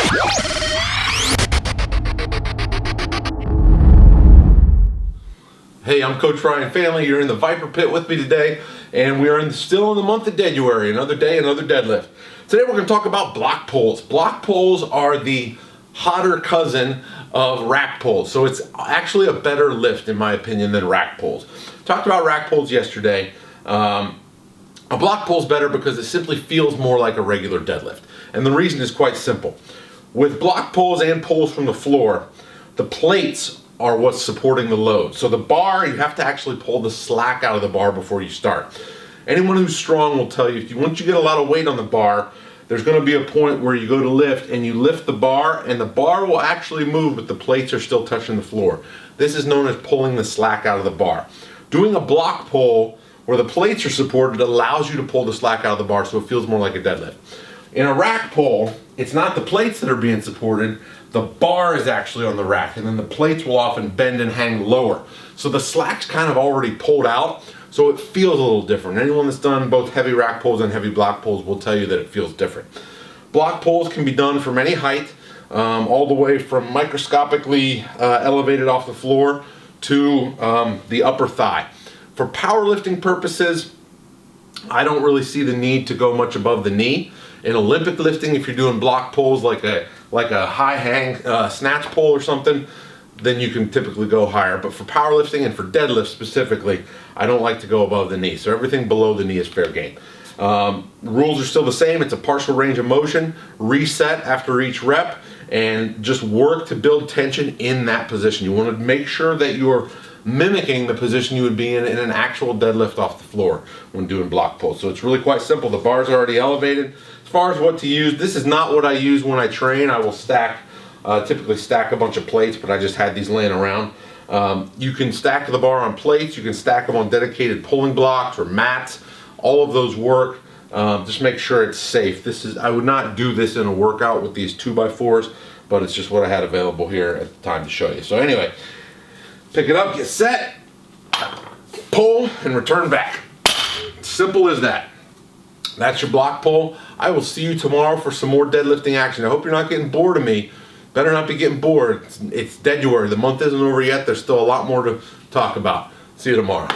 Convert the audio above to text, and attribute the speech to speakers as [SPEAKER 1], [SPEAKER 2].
[SPEAKER 1] Hey, I'm Coach Ryan Family. You're in the Viper Pit with me today, and we are still in the month of January. Another day, another deadlift. Today we're going to talk about block pulls. Block pulls are the hotter cousin of rack pulls, so it's actually a better lift in my opinion than rack pulls. Talked about rack pulls yesterday. A block pull is better because it simply feels more like a regular deadlift, and the reason is quite simple. With block pulls and pulls from the floor, the plates are what's supporting the load. So the bar, you have to actually pull the slack out of the bar before you start. Anyone who's strong will tell you, once you get a lot of weight on the bar, there's going to be a point where you go to lift and you lift the bar and the bar will actually move, but the plates are still touching the floor. This is known as pulling the slack out of the bar. Doing a block pull where the plates are supported allows you to pull the slack out of the bar, so it feels more like a deadlift. In a rack pull, it's not the plates that are being supported, the bar is actually on the rack, and then the plates will often bend and hang lower. So the slack's kind of already pulled out, so it feels a little different. Anyone that's done both heavy rack pulls and heavy block pulls will tell you that it feels different. Block pulls can be done from any height, all the way from microscopically elevated off the floor to the upper thigh. For powerlifting purposes, I don't really see the need to go much above the knee. In Olympic lifting, if you're doing block pulls like a high hang snatch pull or something, then you can typically go higher. But for powerlifting and for deadlift specifically, I don't like to go above the knee. So everything below the knee is fair game. Rules are still the same. It's a partial range of motion, reset after each rep, and just work to build tension in that position. You want to make sure that you're mimicking the position you would be in an actual deadlift off the floor when doing block pulls. So it's really quite simple. The bar's already elevated. As far as what to use, this is not what I use when I train. I will typically stack a bunch of plates, but I just had these laying around. You can stack the bar on plates. You can stack them on dedicated pulling blocks or mats. All of those work. Just make sure it's safe. I would not do this in a workout with these 2x4s, but it's just what I had available here at the time to show you. So anyway, pick it up, get set, pull, and return back. Simple as that. That's your block pull. I will see you tomorrow for some more deadlifting action. I hope you're not getting bored of me. Better not be getting bored. It's January. The month isn't over yet. There's still a lot more to talk about. See you tomorrow.